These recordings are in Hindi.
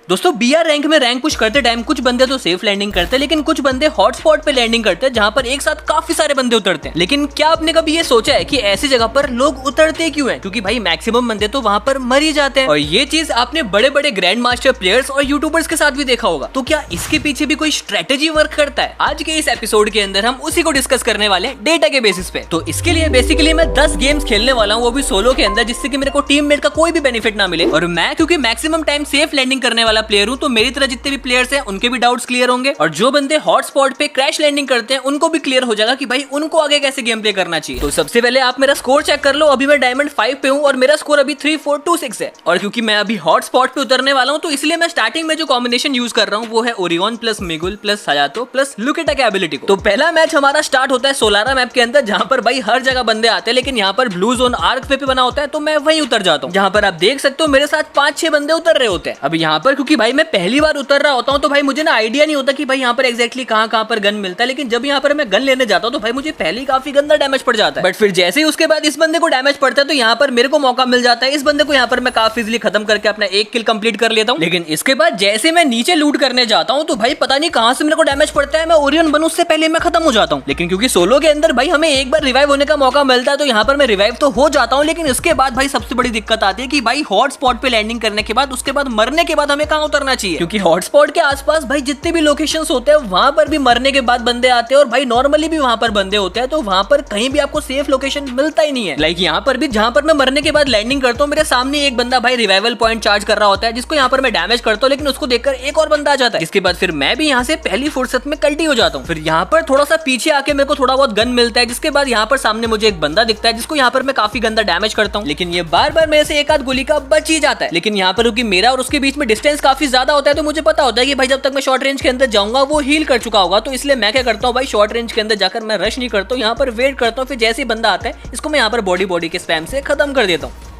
दोस्तों बीआर रैंक में रैंक पुश करते टाइम कुछ बंदे तो सेफ लैंडिंग करते हैं, लेकिन कुछ बंदे हॉटस्पॉट पे लैंडिंग करते हैं जहां पर एक साथ काफी सारे बंदे उतरते हैं। लेकिन क्या आपने कभी ये सोचा है कि ऐसी जगह पर लोग उतरते क्यों हैं? क्योंकि भाई मैक्सिमम बंदे तो वहां पर मर ही जाते हैं। और ये चीज आपने बड़े बड़े ग्रैंड मास्टर प्लेयर्स और यूट्यूबर्स के साथ भी देखा होगा। तो क्या इसके पीछे भी कोई स्ट्रेटेजी वर्क करता है? आज के इस एपिसोड के अंदर हम उसी को डिस्कस करने वाले हैं डेटा के बेसिस पे। तो इसके लिए बेसिकली मैं 10 गेम्स खेलने वाला हूँ, वो भी सोलो के अंदर, जिससे कि मेरे को टीममेट का कोई भी बेनिफिट ना मिले। और मैं क्योंकि मैक्सिमम टाइम सेफ लैंडिंग करने वाला प्लेयर हूँ, तो मेरी तरह जितने भी प्लेयर्स हैं उनके भी डाउट्स क्लियर होंगे। और जो बंदे हॉटस्पॉट पे क्रैश लैंडिंग करते हैं उनको भी क्लियर हो जाएगा कि भाई उनको आगे कैसे गेम प्ले करना चाहिए। तो सबसे पहले आप मेरा स्कोर चेक कर लो। अभी मैं डायमंड 5 पे हूँ और मेरा स्कोर अभी 3426 है। और क्योंकि मैं अभी हॉटस्पॉट पे उतरने वाला हूँ, तो इसलिए मैं स्टार्टिंग में जो कॉम्बिनेशन यूज कर रहा हूँ वो है Orion plus Miguel plus Hayato plus लुकेटा के एबिलिटी को। तो पहला मैच हमारा स्टार्ट होता है सोलारा मैप के अंदर, जहां पर भाई हर जगह बंदे आते हैं, लेकिन यहाँ पर ब्लू जोन आर्क पे बना होता है, तो मैं वहीं उतर जाता हूँ जहां पर आप देख सकते हो मेरे साथ 5-6 बंदे उतर रहे होते हैं। अब यहाँ पर क्योंकि भाई मैं पहली बार उतर रहा होता हूँ, तो भाई मुझे ना आइडिया नहीं होता कि भाई यहाँ पर एग्जैक्टली कहाँ पर गन मिलता है। लेकिन जब यहाँ पर मैं गन लेने जाता हूँ तो भाई मुझे पहले ही काफी गंदा डैमेज पड़ जाता है। बट फिर जैसे ही उसके बाद इस बंदे को डैमेज पड़ता है, तो यहाँ पर मेरे को मौका मिल जाता है। इस बंदे को यहाँ पर मैं काफी इजीली खत्म करके अपना एक किल कंप्लीट कर लेता हूँ। लेकिन इसके बाद जैसे मैं नीचे लूट करने जाता हूँ, तो भाई पता नहीं कहाँ से मेरे को डैमेज पड़ता है। मैं ओरियन बनूं उससे पहले मैं खत्म हो जाता हूँ। लेकिन क्योंकि सोलो के अंदर भाई हमें एक बार रिवाइव होने का मौका मिलता है, तो यहाँ पर मैं रिवाइव तो हो जाता हूँ। लेकिन इसके बाद भाई सबसे बड़ी दिक्कत आती है कि भाई हॉटस्पॉट पे लैंडिंग करने के बाद उसके बाद मरने के बाद हमें कहाँ उतरना चाहिए। क्योंकि हॉटस्पॉट के आसपास भाई जितने भी लोकेशंस होते हैं वहां पर भी मरने के बाद बंदे आते हैं, और भाई नॉर्मली भी वहां पर बंदे होते हैं, तो वहां पर कहीं भी आपको सेफ लोकेशन मिलता ही नहीं है। लाइक यहाँ पर भी जहां पर मैं मरने के बाद लैंडिंग करता हूँ, मेरे सामने एक बंदा भाई रिवाइवल पॉइंट चार्ज कर रहा होता है, जिसको यहाँ पर मैं डैमेज करता हूँ। लेकिन उसको देखकर एक और बंदा आ जाता है, जिसके बाद फिर मैं भी यहाँ से पहली फुर्सत में कल्टी हो जाता हूँ। फिर यहाँ पर थोड़ा सा पीछे आके मेरे को थोड़ा बहुत गन मिलता है, जिसके बाद यहाँ पर सामने मुझे एक बंदा दिखता है, जिसको यहाँ पर मैं काफी गंदा डैमेज करता हूँ। लेकिन ये बार बार मेरे से एक आध गोली का बच ही जाता है। लेकिन यहाँ पर क्योंकि मेरा और उसके बीच में डिस्टेंस काफी ज्यादा होता है, तो मुझे पता होता है कि भाई जब तक मैं शॉर्ट रेंज के अंदर जाऊंगा वो हील कर चुका होगा। तो इसलिए मैं क्या करता हूँ भाई, शॉर्ट रेंज के अंदर जाकर मैं रश नहीं करता हूँ, यहाँ पर वेट करता हूँ। फिर जैसे ही बंदा आता है, इसको मैं यहाँ पर बॉडी के स्पैम से खत्म कर देता हूँ।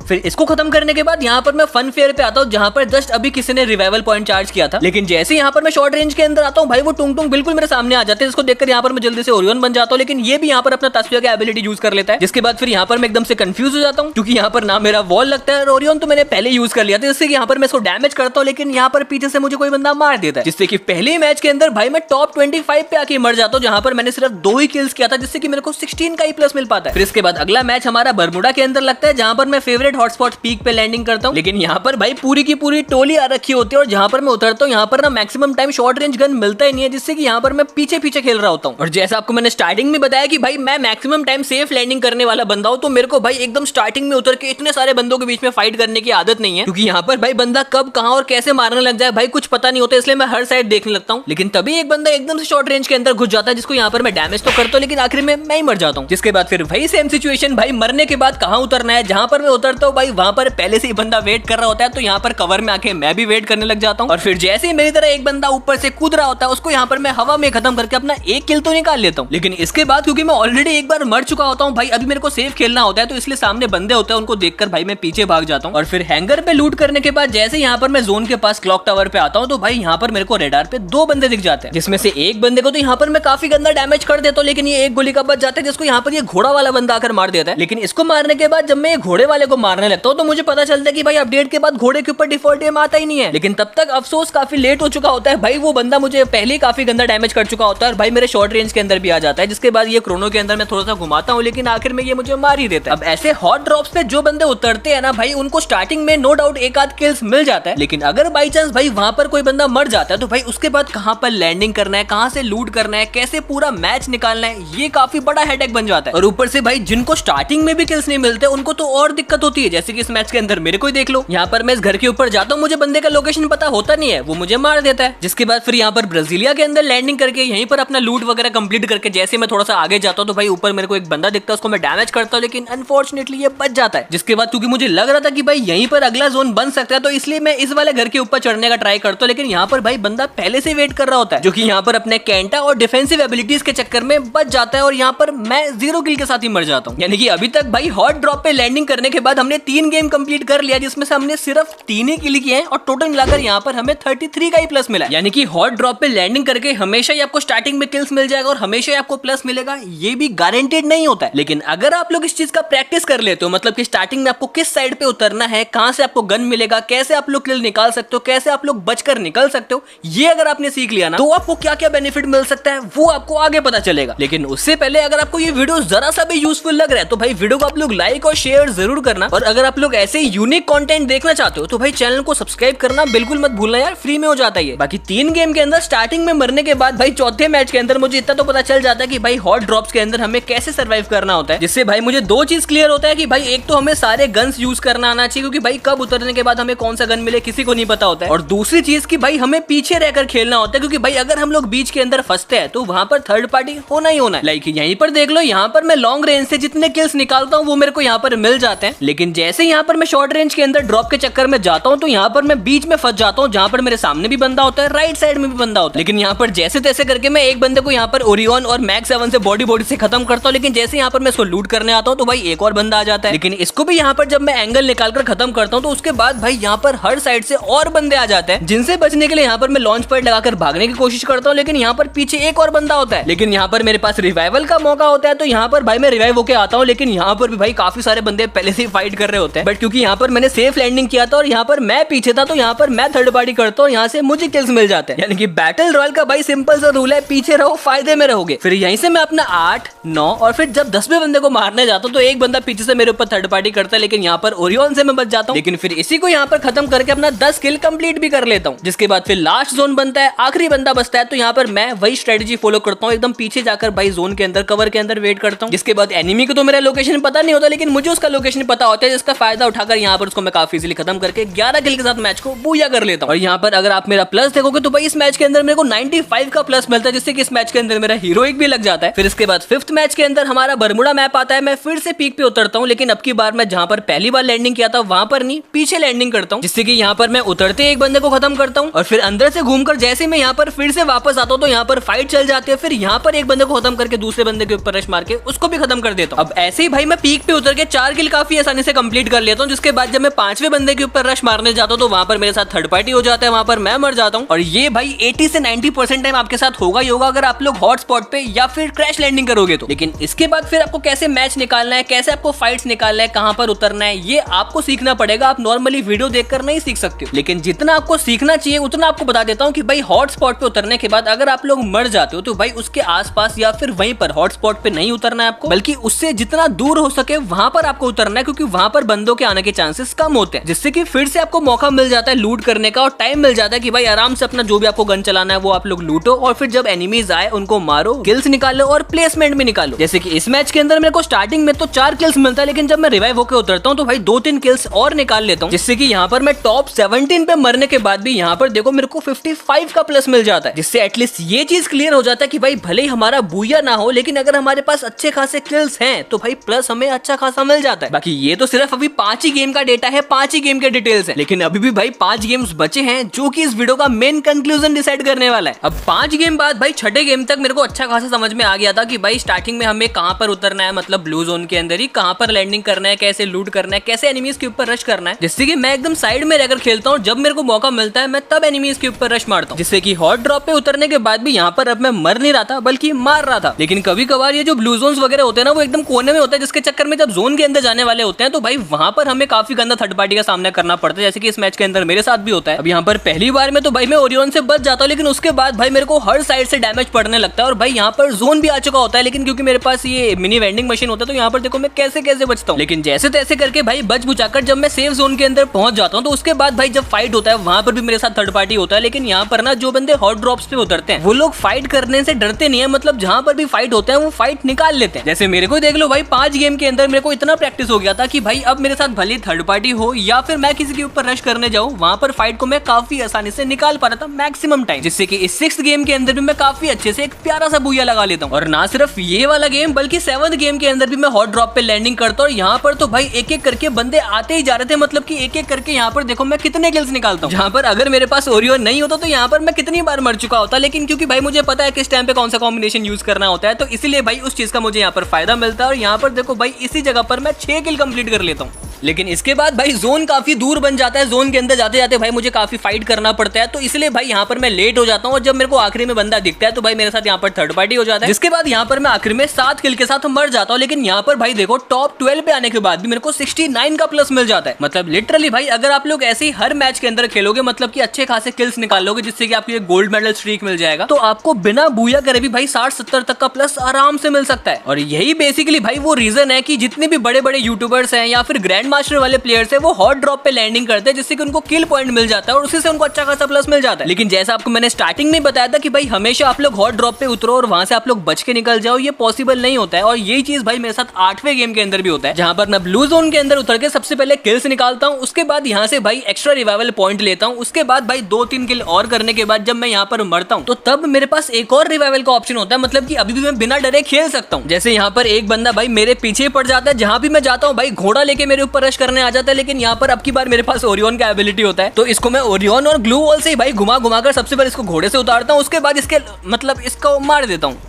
फिर इसको खत्म करने के बाद यहाँ पर मैं फन फेयर पे आता हूँ, जहाँ पर जस्ट अभी किसी ने रिवाइवल पॉइंट चार्ज किया था। लेकिन जैसे यहाँ पर मैं शॉर्ट रेंज के अंदर आता हूँ, भाई वो टुंग टुंग बिल्कुल मेरे सामने आ जाते हैं, जिसको देखकर यहाँ पर मैं जल्दी से ओरियन बन जाता हूँ। लेकिन ये भी यहाँ पर अपना तस्वीर का एबिलिटी यूज कर लेता है, जिसके बाद फिर यहाँ पर मैं एकदम से कंफ्यूज हो जाता हूँ, क्योंकि यहाँ पर ना मेरा वॉल लगता है और ओरियन तो मैंने पहले यूज कर लिया था, जिससे यहाँ पर मैं इसको डैमेज करता हूँ। लेकिन यहाँ पर पीछे से मुझे कोई बंदा मार देता है, जिससे कि पहले मैच के अंदर भाई मैं टॉप 25 पे आके मर जाता हूँ, जहाँ पर मैंने सिर्फ 2 ही किल्स किया था, जिससे कि मेरे को 16 का ही प्लस मिल पाता है। फिर इसके बाद अगला मैच हमारा बरमुडा के अंदर लगता है, जहाँ पर मैं फेवरेट हॉटस्पॉट पीक पे लैंडिंग करता हूँ। लेकिन यहाँ पर भाई पूरी की पूरी टोली आ रखी होती है, और जहाँ पर मैं उतरता हूँ यहाँ पर ना maximum time short range gun मिलता ही नहीं है, जिससे कि यहाँ पर मैं पीछे पीछे खेल रहा होता हूँ। और जैसा आपको मैंने स्टार्टिंग में बताया कि भाई मैं मैक्सिमम टाइम सेफ लैंडिंग करने वाला बंदा हूँ, तो मेरे को भाई एकदम स्टार्टिंग में उतर के इतने सारे बंदों के बीच में फाइट करने की आदत नहीं है, क्योंकि यहाँ पर भाई बंदा कब कहाँ और कैसे मारने लग जाए भाई कुछ पता नहीं होता, इसलिए मैं हर साइड देखने लगता हूँ। लेकिन तभी एक बंदा एकदम से शॉर्ट रेंज के अंदर घुस जाता है, जिसको यहाँ पर मैं डैमेज तो करता हूँ, लेकिन आखिर में मैं ही मर जाता हूँ। जिसके बाद फिर वही सेम सिचुएशन, भाई मरने के बाद कहाँ उतरना है, जहाँ पर मैं उतरता हूँ भाई वहां पर पहले से ही बंदा वेट कर रहा होता है, तो यहाँ पर कवर में आके मैं भी वेट करने लग जाता हूँ। और फिर जैसे ही मेरी तरह एक बंदा ऊपर से कूद रहा होता है, उसको यहाँ पर मैं हवा में खत्म करके अपना एक किल तो निकाल लेता हूँ। लेकिन इसके बाद क्योंकि मैं ऑलरेडी एक बार मर चुका होता हूँ भाई, अभी मेरे को सेफ खेलना होता है, तो इसलिए सामने बंदे होते हैं, उनको देखकर भाई मैं पीछे भाग जाता हूँ। और फिर हैंगर पे लूट करने के बाद जैसे यहाँ पर मैं जोन के पास क्लॉक टावर पे आता हूँ, तो भाई यहाँ पर मेरे को रेडार पे 2 बंदे दिख जाते हैं, जिसमें से एक बंदे को तो यहाँ पर मैं काफी गंदा डैमेज कर देता हूँ, लेकिन ये एक गोली का बच जाता है, जिसको यहाँ पर ये घोड़ा वाला बंदा आकर मार देता है। लेकिन इसको मारने के बाद जब मैं घोड़े वाले को मारने लगता हूँ, तो मुझे पता चलता है कि भाई अपडेट के बाद घोड़े के ऊपर डिफॉल्ट एम आता ही नहीं है। लेकिन तब तक अफसोस काफी लेट हो चुका होता है, भाई वो बंदा मुझे पहले ही काफी गंदा डैमेज कर चुका होता है, और भाई मेरे शॉर्ट रेंज के अंदर भी आ जाता है। जिसके बाद ये क्रोनो के अंदर मैं थोड़ा सा घुमाता हूँ, लेकिन आखिर में ये मुझे मार ही देता है। अब ऐसे हॉट ड्रॉप्स पे जो बंदे उतरते हैं ना भाई, उनको स्टार्टिंग में नो डाउट एक आध किल्स मिल जाता है, लेकिन अगर बाई चांस भाई वहां पर कोई बंदा मर जाता है, तो भाई उसके बाद कहां पर लैंडिंग करना है, कहां से लूट करना है, कैसे पूरा मैच निकालना है, ये काफी बड़ा हेडेक बन जाता है। और ऊपर से भाई जिनको स्टार्टिंग में भी किल्स नहीं मिलते, उनको तो और दिक्कत होती है। जैसे कि इस मैच के अंदर मेरे को ही देख लो, यहाँ पर मैं इस घर के ऊपर जाता हूँ, मुझे बंदे का लोकेशन पता होता नहीं है, वो मुझे मार देता है। जिसके बाद फिर यहाँ पर ब्राजीलिया के अंदर लैंडिंग करके यहीं पर अपना लूट वगैरह कंप्लीट करके जैसे मैं थोड़ा सा आगे जाता हूँ, तो भाई ऊपर मेरे को एक बंदा दिखता है, उसको मैं डैमेज करता हूँ, लेकिन अनफॉर्चुनेटली ये बच जाता है। जिसके बाद क्योंकि मुझे लग रहा था कि भाई यहीं पर अगला जोन बन सकता है, तो इसलिए मैं इस वाले घर के ऊपर चढ़ने का ट्राई करता हूँ, लेकिन यहाँ पर भाई बंदा पहले से वेट कर रहा होता है, जो कि यहाँ पर अपने कैंटा और डिफेंसिव एबिलिटीज के चक्कर में बच जाता है, और यहाँ पर मैं 0 किल के साथ ही मर जाता हूँ। यानी कि अभी तक भाई हॉट ड्रॉप पे लैंडिंग करने के बाद हमने हमने 3 गेम कंप्लीट कर लिया जिसमें से हमने सिर्फ 3 ही किल किए हैं और टोटल मिलाकर यहाँ पर हमें 33 का ही प्लस मिला। यानी कि हॉट ड्रॉप पे लैंडिंग करके हमेशा ही आपको स्टार्टिंग में किल्स मिल जाएगा और हमेशा ही आपको प्लस मिलेगा, ये भी गारंटेड नहीं होता है। लेकिन अगर आप लोग इस चीज का प्रैक्टिस कर लेते हो, मतलब कि स्टार्टिंग में आपको किस साइड पे उतरना है, कहां से आपको गन मिलेगा, कैसे आप लोग किल निकाल सकते हो, कैसे आप लोग बचकर निकल सकते हो, ये अगर आपने सीख लिया ना तो आपको क्या क्या बेनिफिट मिल सकता है वो आपको आगे पता चलेगा। लेकिन उससे पहले अगर आपको ये वीडियो जरा सा भी यूजफुल लग रहा है तो भाई वीडियो को आप लोग लाइक और शेयर जरूर करना, और अगर आप लोग ऐसे यूनिक कंटेंट देखना चाहते हो तो भाई चैनल को सब्सक्राइब करना बिल्कुल मत भूलना यार, फ्री में हो जाता है। बाकी 3 गेम के अंदर स्टार्टिंग में मरने के बाद भाई चौथे मैच के अंदर मुझे इतना तो पता चल जाता है कि भाई हॉट ड्रॉप्स के अंदर हमें कैसे सर्वाइव करना होता है, जिससे भाई मुझे 2 चीज क्लियर होता है कि भाई एक तो हमें सारे गन्स यूज करना आना चाहिए क्योंकि भाई कब उतरने के बाद हमें कौन सा गन मिले किसी को नहीं पता होता है, और दूसरी चीज की भाई हमें पीछे रहकर खेलना होता है क्योंकि भाई अगर हम लोग बीच के अंदर फंसते हैं तो वहां पर थर्ड पार्टी होना ही होना है। लाइक यहीं पर देख लो, यहाँ पर मैं लॉन्ग रेंज से जितने किल्स निकालता हूँ वो मेरे को यहाँ पर मिल जाते हैं, लेकिन जैसे यहाँ पर मैं शॉर्ट रेंज के अंदर ड्रॉप के चक्कर में जाता हूँ तो यहाँ पर मैं बीच में फंस जाता हूँ जहाँ पर मेरे सामने भी बंदा होता है, राइट साइड में भी बंदा होता है। लेकिन यहाँ पर जैसे तैसे करके मैं एक बंदे को यहाँ पर ओरियन और मैक्स 7 से बॉडी से खत्म करता हूँ, लेकिन जैसे यहाँ पर मैं इसको लूट करने आता हूँ तो भाई एक और बंदा आ जाता है, लेकिन इसको भी यहाँ पर जब मैं एंगल निकाल कर खत्म करता हूँ तो उसके बाद भाई यहाँ पर हर साइड से और बंदे आ जाते हैं, जिनसे बचने के लिए यहाँ पर मैं लॉन्च पैड लगाकर भागने की कोशिश करता हूँ, लेकिन यहाँ पर पीछे एक और बंदा होता है। लेकिन यहाँ पर मेरे पास रिवाइवल का मौका होता है तो यहाँ पर भाई मैं रिवाइव होकर आता हूँ, लेकिन यहाँ पर भी भाई काफी सारे बंदे पहले से फाइट कर रहे होते हैं, बट क्योंकि यहाँ पर मैंने सेफ लैंडिंग किया था और यहाँ पर मैं पीछे था तो यहाँ पर मैं थर्ड पार्टी करता हूँ, यहाँ से मुझे किल्स मिल जाते हैं। यानी कि बैटल रॉयल का भाई सिंपल सा रूल है, पीछे रहो फायदे में रहोगे। फिर यहीं से मैं अपना 8, 9 और फिर जब 10वें बंदे को मारने जाता हूँ तो एक बंदा पीछे से मेरे ऊपर थर्ड पार्टी करता है, लेकिन यहाँ पर ओरियन से मैं बच जाता हूँ, लेकिन फिर इसी को यहाँ पर खत्म करके अपना 10 किल कंप्लीट भी कर लेता हूँ। जिसके बाद फिर लास्ट जोन बनता है, आखिरी बंदा बचता है, तो यहाँ पर मैं वही स्ट्रेटेजी फॉलो करता हूँ, एकदम पीछे जाकर भाई जोन के अंदर कवर के अंदर वेट करता हूँ। जिसके बाद एनिमी को तो मेरा लोकेशन पता नहीं होता, लेकिन मुझे उसका लोकेशन पता होता है, जिसका फायदा उठाकर यहाँ पर उसको मैं काफी इजीली खत्म करके 11 किल के साथ मैच को बूया कर लेता हूँ। और यहाँ पर अगर आप मेरा प्लस देखोगे तो भाई इस मैच के अंदर मेरे को 95 का प्लस मिलता है, जिससे कि इस मैच के अंदर मेरा हीरोइक भी लग जाता है। फिर इसके बाद 5th मैच के अंदर हमारा बरमुडा मैप आता है, मैं फिर से पीक पे उतरता हूँ, लेकिन अब की बार मैं जहाँ पर पहली बार लैंडिंग किया था वहां पर नहीं, पीछे लैंडिंग करता हूँ, जिससे कि यहाँ पर मैं उतरते एक बंदे को खत्म करता हूँ और फिर अंदर से घूमकर जैसे मैं यहाँ पर फिर से वापस आता हूँ तो यहाँ पर फाइट चल जाती है। फिर यहाँ पर एक बंदे को खत्म करके दूसरे बंदे के ऊपर रश मार के उसको भी खत्म कर देता हूँ। अब ऐसे ही भाई मैं पीक पे उतर के 4 किल काफी आसानी से कंप्लीट कर लेता हूँ। जिसके बाद जब मैं 5वें बंदे के ऊपर रश मारने जाता हूँ तो वहां पर मेरे साथ थर्ड पार्टी हो जाता है, वहां पर मैं मर जाता हूँ। और ये भाई 80 से 90% टाइम आपके साथ होगा ही होगा अगर आप लोग हॉट स्पॉट पे या फिर क्रैश लैंडिंग करोगे तो। लेकिन इसके बाद फिर आपको कैसे मैच निकालना है, कैसे आपको फाइट्स निकालना है, कहां पर उतरना है, ये आपको सीखना पड़ेगा। आप नॉर्मली वीडियो देखकर नहीं सीख सकते हो, लेकिन जितना आपको सीखना चाहिए उतना आपको बता देता हूँ कि भाई हॉट स्पॉट पे उतरने के बाद अगर आप लोग मर जाते हो तो भाई उसके आसपास या फिर वहीं पर हॉट स्पॉट पे नहीं उतरना है आपको, बल्कि उससे जितना दूर हो सके वहां पर आपको उतरना है, क्योंकि वहां पर बंदों के आने के चांसेस कम होते हैं, जिससे कि फिर से आपको मौका मिल जाता है लूट करने का और टाइम मिल जाता है कि भाई आराम से अपना जो भी आपको गन चलाना है वो आप लोग लूटो और फिर जब एनिमीज आए उनको मारो, किल्स निकालो और प्लेसमेंट भी निकालो। जैसे कि इस मैच के अंदर मेरे को स्टार्टिंग में तो 4 किल्स मिलता है, लेकिन जब मैं रिवाइव होकर उतरता हूँ तो भाई 2-3 किल्स और निकाल लेता हूँ, जिससे कि यहाँ पर मैं टॉप 17 पे मरने के बाद भी यहाँ पर देखो मेरे को 55 का प्लस मिल जाता है, जिससे एटलीस्ट ये चीज क्लियर हो जाता है कि भाई भले ही हमारा बूया ना हो, लेकिन अगर हमारे पास अच्छे खासे किल्स हैं तो भाई प्लस हमें अच्छा खासा मिल जाता है। बाकी ये तो सिर्फ अभी 5 ही गेम का डेटा है, 5 ही गेम के डिटेल्स है, लेकिन अभी भी भाई 5 गेम्स बचे हैं जो कि इस वीडियो का मेन कंक्लूजन डिसाइड करने वाला है। अब 5 गेम बाद भाई 6ठे गेम तक मेरे को अच्छा खासा समझ में आ गया था कि भाई स्टार्टिंग में हमें कहां पर उतरना है, मतलब ब्लू जोन के अंदर ही कहां पर लैंडिंग करना है, कैसे लूट करना है, कैसे एनिमीज के ऊपर रश करना है, जिससे कि मैं एकदम साइड में रहकर खेलता हूँ। जब मेरे को मौका मिलता है मैं तब एनिमीज के ऊपर रश मारता हूँ, जिससे कि हॉट ड्रॉप पे उतरने के बाद भी यहाँ पर अब मैं मर नहीं रहा था बल्कि मार रहा था। लेकिन कभी कभार ये जो ब्लू जोन्स वगैरह होते हैं ना वो एकदम कोने में होता है, जिसके चक्कर में जब जोन के अंदर जाने वाले होते हैं तो भाई वहां पर हमें काफी गंदा थर्ड पार्टी का सामना करना पड़ता है, जैसे कि इस मैच के अंदर मेरे साथ भी होता है। अब यहाँ पर पहली बार में तो भाई मैं ओरियन से बच जाता हूँ, लेकिन उसके बाद भाई मेरे को हर साइड से डैमेज पड़ने लगता है और भाई यहाँ पर जोन भी आ चुका होता है, लेकिन क्योंकि मेरे पास ये मिनी वेंडिंग मशीन होता है तो यहाँ पर देखो मैं कैसे कैसे बचता हूँ। लेकिन जैसे तैसे करके भाई बच बुचाकर जब मैं सेफ जोन के अंदर पहुंच जाता हूँ तो उसके बाद भाई जब फाइट होता है वहां पर भी मेरे साथ थर्ड पार्टी होता है, लेकिन यहाँ पर ना जो बंदे हॉट ड्रॉप्स पे उतरते हैं वो लोग फाइट करने से डरते नहीं है, मतलब जहां पर भी फाइट होता है वो फाइट निकाल लेते हैं। जैसे मेरे को देख लो भाई 5 गेम के अंदर मेरे को इतना प्रैक्टिस हो गया था कि भाई अब मेरे साथ भले थर्ड पार्टी हो या फिर मैं किसी के ऊपर रश करने जाऊं, वहां पर फाइट को मैं काफी आसानी से निकाल पा रहा था मैक्सिमम टाइम, जिससे कि इस 6th गेम के अंदर भी मैं काफी अच्छे से एक प्यारा सा बूया लगा लेता हूँ। और ना सिर्फ ये वाला गेम बल्कि 7th गेम के अंदर भी मैं हॉट ड्रॉप पे लैंडिंग करता हूँ। यहाँ पर तो भाई एक एक करके बंदे आते ही जा रहे थे, मतलब कि एक एक करके यहाँ पर देखो मैं कितने किल्स निकालता हूँ, जहाँ पर अगर मेरे पास ओरियन नहीं होता तो यहाँ पर मैं कितनी बार मर चुका होता, लेकिन क्योंकि भाई मुझे पता है किस टाइम पे कौन सा कॉम्बिनेशन यूज करना होता है तो इसीलिए भाई उस चीज का मुझे यहाँ पर फायदा मिलता है। और यहाँ पर देखो भाई इसी जगह पर मैं 6 किल कंप्लीट कर लेता हूँ। लेकिन इसके बाद भाई जोन काफी दूर बन जाता है। जोन के अंदर जाते जाते भाई मुझे काफी फाइट करना पड़ता है, तो इसलिए भाई यहाँ पर मैं लेट हो जाता हूँ। और जब मेरे को आखिरी में बंदा दिखता है तो भाई मेरे साथ यहाँ पर थर्ड पार्टी हो जाता है, जिसके बाद यहाँ पर मैं आखिर में 7 किल के साथ मर जाता हूँ। लेकिन यहाँ पर भाई देखो टॉप 12 पे आने के बाद भी मेरे को 69 का प्लस मिल जाता है। मतलब लिटरली भाई अगर आप लोग ऐसे ही हर मैच के अंदर खेलोगे, मतलब कि अच्छे खासे किल्स निकाल लोगे जिससे कि आपको गोल्ड मेडल स्ट्रीक मिल जाएगा, तो आपको बिना बूया करे भी भाई 60-70 तक का प्लस आराम से मिल सकता है। और यही बेसिकली भाई वो रीजन है कि जितने भी बड़े बड़े यूट्यूबर्स हैं या फिर ग्रैंड मास्टर वाले प्लेयर्स हैं वो हॉट ड्रॉप पे लैंडिंग करते हैं, जिससे कि उनको किल पॉइंट मिल जाता है और उसी से उनको अच्छा खासा प्लस मिल जाता है। लेकिन जैसा आपको मैंने स्टार्टिंग में बताया था कि भाई हमेशा आप लोग हॉट ड्रॉप पे उतरो और वहां से आप लोग बच के निकल जाओ, ये पॉसिबल नहीं होता है। और यही चीज भाई मेरे साथ 8वें गेम के अंदर भी होता है, जहां पर मैं ब्लू जोन के अंदर उतर के सबसे पहले किल्स निकालता हूं, उसके बाद यहां से भाई एक्स्ट्रा रिवाइवल पॉइंट लेता हूं, उसके बाद भाई 2-3 किल और करने के बाद जब मैं यहां पर मरता हूं तो तब मेरे पास एक और रिवाइवल का ऑप्शन होता है। मतलब कि अभी भी मैं बिना डरे खेल सकता हूं। जैसे यहां पर एक बंदा भाई मेरे पीछे पड़ जाता है, जहां भी मैं जाता हूं भाई घोड़ा लेके मेरे ऊपर रश करने आ जाता है। लेकिन यहाँ पर अब की बार मेरे पास ओरियन का एबिलिटी होता है, तो इसको मैं ओरियन और ग्लू वॉल से भाई घुमा घुमा कर सबसे पहले इसको घोड़े से उतारता हूँ, उसके बाद इसके मतलब इसको मार देता हूँ।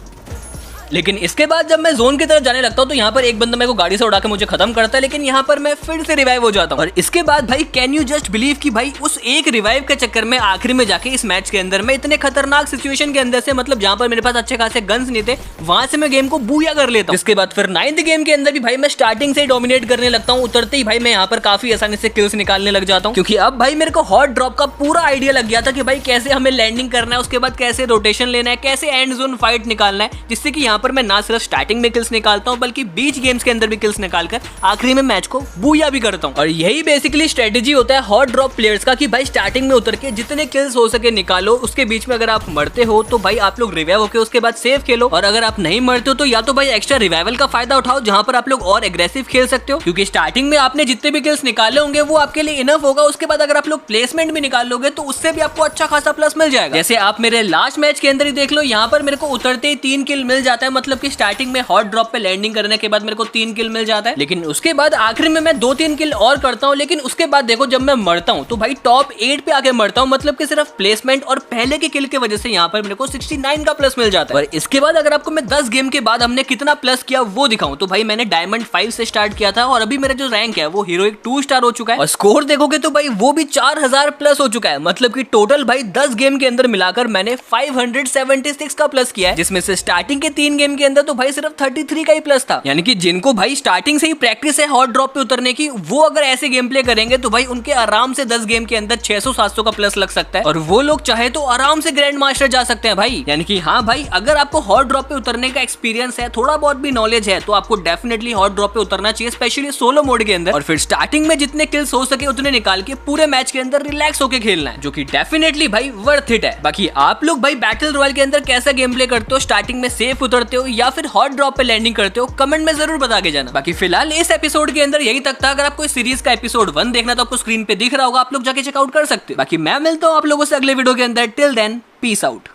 लेकिन इसके बाद जब मैं जोन की तरफ जाने लगता हूँ तो यहाँ पर एक बंदा मेरे को गाड़ी से उड़ा के मुझे खत्म करता है, लेकिन यहाँ पर मैं फिर से रिवाइव हो जाता हूँ। और इसके बाद भाई कैन यू जस्ट बिलीव कि भाई उस एक रिवाइव के चक्कर में आखिरी में जाके इस मैच के अंदर मैं इतने खतरनाक सिचुएशन के अंदर से, मतलब जहाँ पर मेरे पास अच्छे खासे गन्स नहीं थे, वहां से मैं गेम को बूया कर लेता हूँ। इसके बाद फिर 9th गेम के अंदर भी भाई मैं स्टार्टिंग से डोमिनेट करने लगता हूँ। उतरते ही भाई मैं यहाँ पर काफी आसानी से किल्स निकालने लग जाता हूँ, क्योंकि अब भाई मेरे को हॉट ड्रॉप का पूरा आइडिया लग गया था कि भाई कैसे हमें लैंडिंग करना है, उसके बाद कैसे रोटेशन लेना है, कैसे एंड जोन फाइट निकालना है, जिससे कि यहाँ पर मैं ना सिर्फ स्टार्टिंग में किल्स निकालता हूं बल्कि बीच गेम्स के अंदर भी किल्स निकालकर आखिरी में मैच को बूया भी करता हूं। और यही बेसिकली स्ट्रेटेजी होता है हॉट ड्रॉप प्लेयर्स का कि भाई स्टार्टिंग में उतर के जितने किल्स हो सके निकालो, उसके बीच में अगर आप मरते हो तो भाई आप लोग रिवाइव होके उसके बाद सेव खेलो, और अगर आप नहीं मरते हो तो या तो भाई एक्स्ट्रा रिवाइवल का फायदा उठाओ जहां पर आप लोग और एग्रेसिव खेल सकते हो, क्योंकि स्टार्टिंग में आपने जितने भी किल्स निकाले होंगे वो आपके लिए इनफ होगा। उसके बाद अगर आप लोग प्लेसमेंट भी निकाल लोगे तो उससे भी आपको अच्छा खासा प्लस मिल जाएगा। जैसे आप मेरे लास्ट मैच के अंदर ही देख लो, यहाँ पर मेरे को उतरते ही 3 किल मिल जाता है, मतलब कि स्टार्टिंग में हॉट ड्रॉप पे लैंडिंग करने के बाद मेरे को 3 किल मिल जाता है। लेकिन उसके बाद आखिर में मैं 2-3 किल और करता हूँ, लेकिन उसके बाद देखो जब मैं मरता हूँ तो भाई टॉप 8 पे आके मरता हूँ, मतलब कि सिर्फ प्लेसमेंट और पहले के किल की वजह से यहाँ पर मेरे को 69 का प्लस मिल जाता है। और इसके बाद अगर आपको मैं 10 गेम के बाद हमने कितना प्लस किया वो दिखाऊं तो भाई मैंने डायमंड 5 से स्टार्ट किया था और अभी मेरा जो रैंक है वो हीरोइक 2 स्टार हो चुका है, और स्कोर देखोगे तो भाई वो भी 4000 प्लस हो चुका है। मतलब कि टोटल भाई 10 गेम के अंदर मिलाकर मैंने 576 का प्लस किया है, जिसमें से स्टार्टिंग के 3 गेम के अंदर तो भाई सिर्फ 33 का ही प्लस था। यानी कि जिनको भाई स्टार्टिंग से ही प्रैक्टिस है हॉट ड्रॉप पे उतरने की, वो अगर ऐसे गेम प्ले करेंगे तो भाई उनके आराम से 10 गेम के अंदर 600-700 का प्लस लग सकता है, और वो लोग चाहे तो आराम से ग्रैंड मास्टर जा सकते हैं भाई। यानी कि हाँ भाई, अगर आपको हॉट ड्रॉप पे उतरने का एक्सपीरियंस है, थोड़ा बहुत भी नॉलेज है, तो आपको डेफिनेटली हॉट ड्रॉप पे उतरना चाहिए, स्पेशली सोलो मोड के अंदर। और फिर स्टार्टिंग में जितने किल्स हो सके उतने निकाल के पूरे मैच के अंदर रिलैक्स होकर खेलना है, जो कि डेफिनेटली भाई वर्थ इट है। बाकी आप लोग भाई बैटल रॉयल के अंदर कैसा गेम प्ले करते हो, स्टार्टिंग में सेफ उतरते हो या फिर हॉट ड्रॉप पे लैंडिंग करते हो, कमेंट में जरूर बता के जाना। बाकी फिलहाल इस एपिसोड के अंदर यही तक था। अगर आपको इस सीरीज का एपिसोड 1 देखना तो आपको स्क्रीन पे दिख रहा होगा, आप लोग जाके चेकआउट कर सकते हो। बाकी मैं मिलता हूँ आप लोगों से अगले वीडियो के अंदर। Till then peace out.